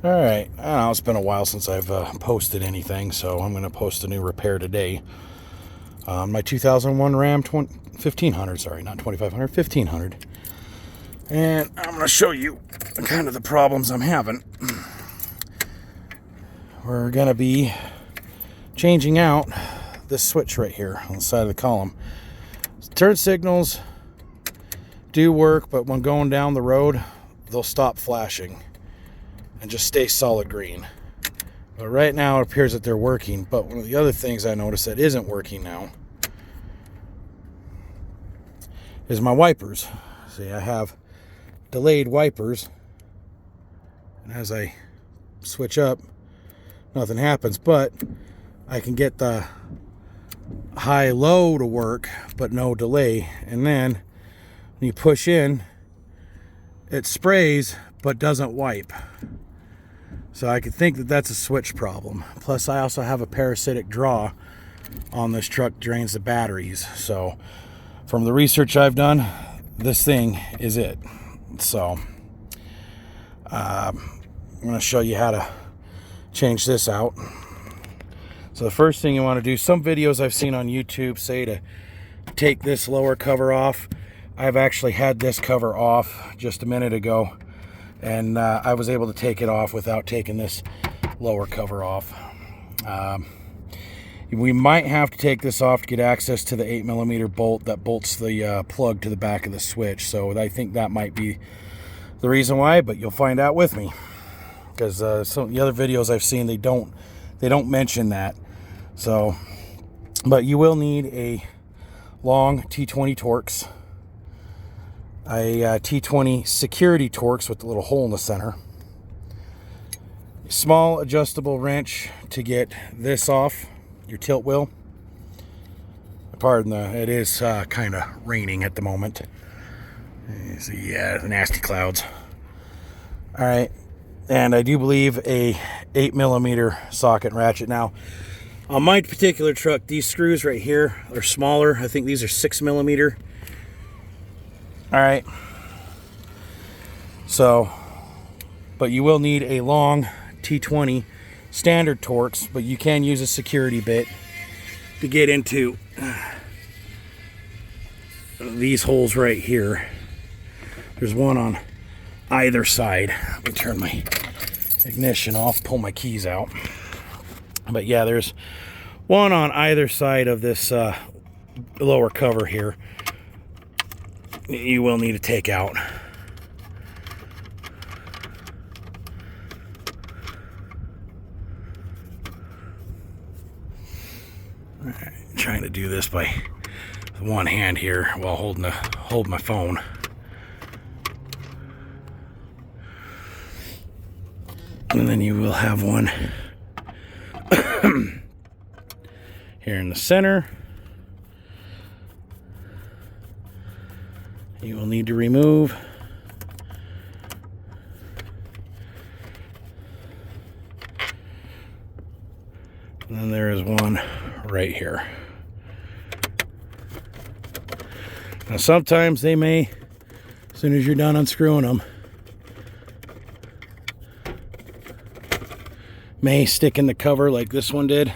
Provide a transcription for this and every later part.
Alright, I don't know, it's been a while since I've posted anything, so I'm going to post a new repair today. My 2001 Ram 1500, sorry, not 2500, 1500. And I'm going to show you kind of the problems I'm having. We're going to be changing out this switch right here on the side of the column. Turn signals do work, but when going down the road, they'll stop flashing and just stay solid green. But right now it appears that they're working. But one of the other things I noticed that isn't working now is my wipers. See, I have delayed wipers, and as I switch up, nothing happens. But I can get the high-low to work, but no delay. And then when you push in, it sprays but doesn't wipe. So I could think that that's a switch problem. Plus I also have a parasitic draw on this truck, drains the batteries. So from the research I've done, this thing is it. So I'm going to show you how to change this out. So the first thing you want to do, some videos I've seen on YouTube say to take this lower cover off. I've actually had this cover off just a minute ago, and I was able to take it off without taking this lower cover off. We might have to take this off to get access to the 8mm bolt that bolts the plug to the back of the switch. So I think that might be the reason why, but you'll find out with me, because some of the other videos I've seen, they don't mention that. So, but you will need a long T20 Torx, a T20 security Torx with the little hole in the center, a small adjustable wrench to get this off your tilt wheel. Pardon it is kind of raining at the moment. You see, yeah, the nasty clouds. All right, and I do believe a 8mm socket ratchet. Now, on my particular truck, these screws right here are smaller. I think these are 6mm. All right, so, but you will need a long T20 standard Torx, but you can use a security bit to get into these holes right here. There's one on either side. Let me turn my ignition off, pull my keys out. But yeah, there's one on either side of this lower cover here. You will need to take out. All right, trying to do this by one hand here while holding my phone. And then you will have one here in the center. You will need to remove. And then there is one right here. Now sometimes they may, as soon as you're done unscrewing them, may stick in the cover like this one did.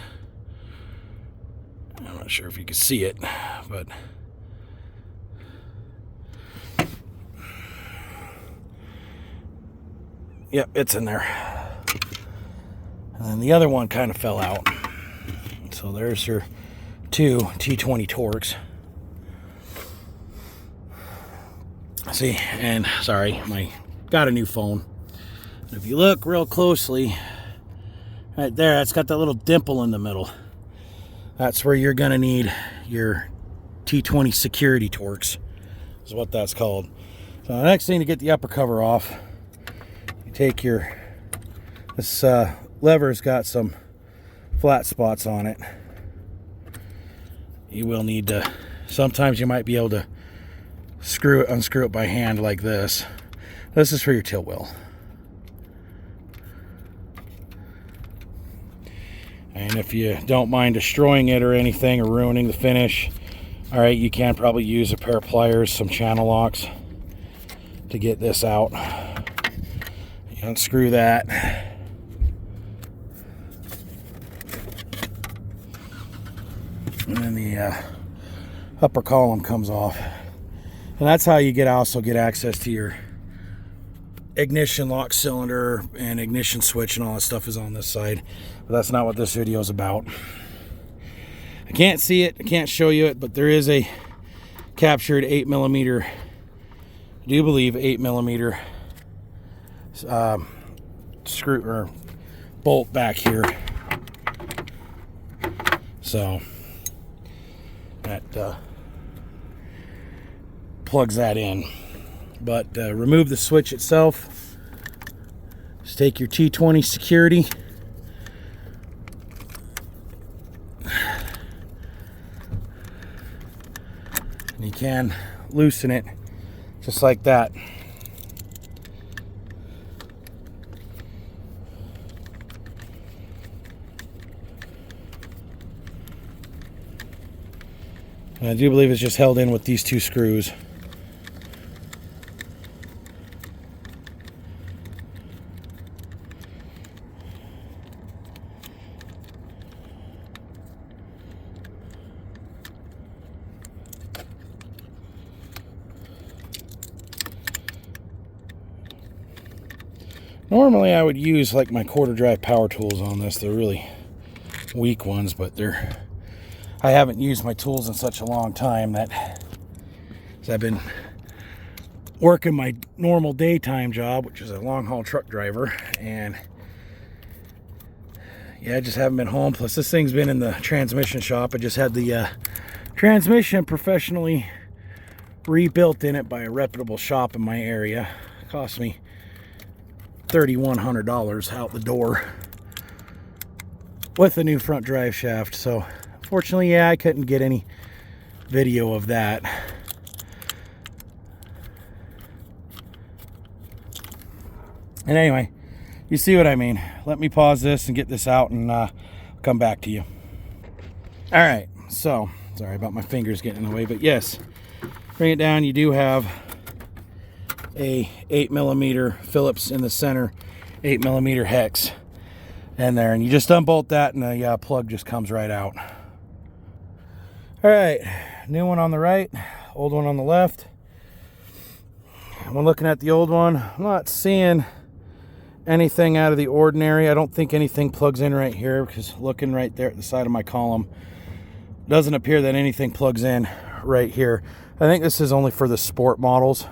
I'm not sure if you can see it, but yep, it's in there. And then the other one kind of fell out. So there's your two T20 Torx. See, and sorry, got a new phone. And if you look real closely, right there, it's got that little dimple in the middle. That's where you're gonna need your T20 security Torx, is what that's called. So the next thing, to get the upper cover off, you take this lever's got some flat spots on it. You will need to, sometimes you might be able to unscrew it by hand like this. This is for your tilt wheel. And if you don't mind destroying it or anything, or ruining the finish, all right, you can probably use a pair of pliers, some channel locks to get this out. You unscrew that. the upper column comes off. And that's how you also get access to your ignition lock cylinder and ignition switch, and all that stuff is on this side. But that's not what this video is about. I can't see it, I can't show you it, but there is a captured 8mm, I do believe 8mm screw or bolt back here. So that plugs that in. But remove the switch itself. Just take your T20 security. And you can loosen it just like that. And I do believe it's just held in with these two screws. Normally I would use like my quarter drive power tools on this. They're really weak ones, but I haven't used my tools in such a long time that I've been working my normal daytime job, which is a long haul truck driver, and yeah, I just haven't been home. Plus this thing's been in the transmission shop. I just had the transmission professionally rebuilt in it by a reputable shop in my area. It cost me $3,100 out the door with the new front drive shaft. So unfortunately, yeah, I couldn't get any video of that. And anyway, you see what I mean. Let me pause this and get this out, and come back to you. All right, so sorry about my fingers getting in the way, but yes, bring it down. You do have a 8mm Phillips in the center, 8mm hex in there, and you just unbolt that, and the plug just comes right out. All right, new one on the right, old one on the left. When looking at the old one, I'm not seeing anything out of the ordinary. I don't think anything plugs in right here, because looking right there at the side of my column, doesn't appear that anything plugs in right here. I think this is only for the sport models,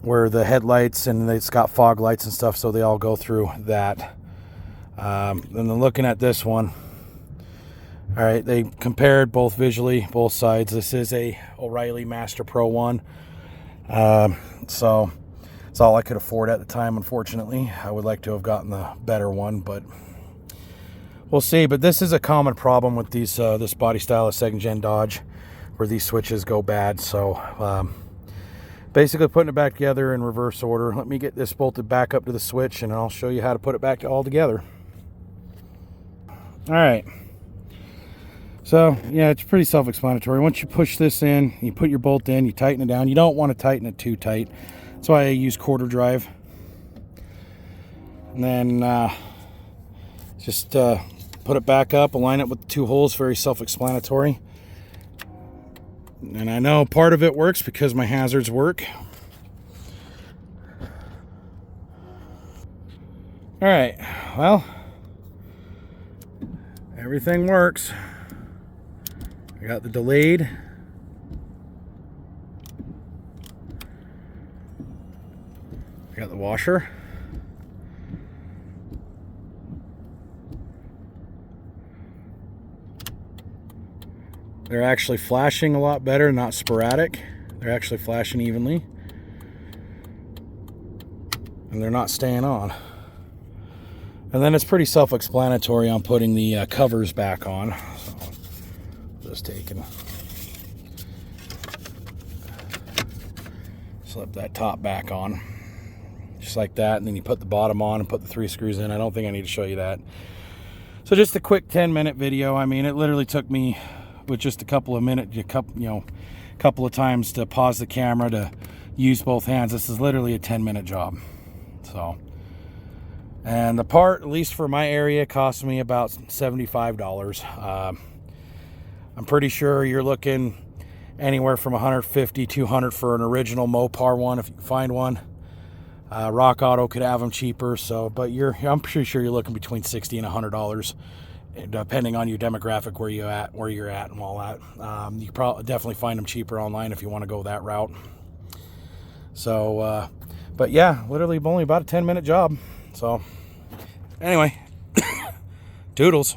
where the headlights and it's got fog lights and stuff, so they all go through that. And then looking at this one, all right, they compared both visually, both sides. This is a O'Reilly Master Pro 1. So it's all I could afford at the time, unfortunately. I would like to have gotten the better one, but we'll see. But this is a common problem with these this body style of second gen Dodge, where these switches go bad. So basically putting it back together in reverse order. Let me get this bolted back up to the switch, and I'll show you how to put it back all together. All right. So yeah, it's pretty self-explanatory. Once you push this in, you put your bolt in, you tighten it down. You don't want to tighten it too tight. That's why I use quarter drive. And then just put it back up, align it with the two holes. Very self-explanatory. And I know part of it works because my hazards work. All right, well, everything works. I got the delayed. I got the washer. They're actually flashing a lot better, not sporadic. They're actually flashing evenly. And they're not staying on. And then it's pretty self-explanatory on putting the covers back on. So, just taking, slip that top back on. Just like that, and then you put the bottom on and put the 3 screws in. I don't think I need to show you that. So just a quick 10-minute video. I mean, it literally took me with just a couple of minutes, couple of times to pause the camera to use both hands. This is literally a 10-minute job. So, and the part, at least for my area, cost me about $75. I'm pretty sure you're looking anywhere from 150, 200 for an original Mopar one if you can find one. Rock Auto could have them cheaper, but I'm pretty sure you're looking between $60 and $100, depending on your demographic, where you're at, and all that. You can probably definitely find them cheaper online if you want to go that route. So, but yeah, literally only about a 10-minute job. So, anyway, doodles.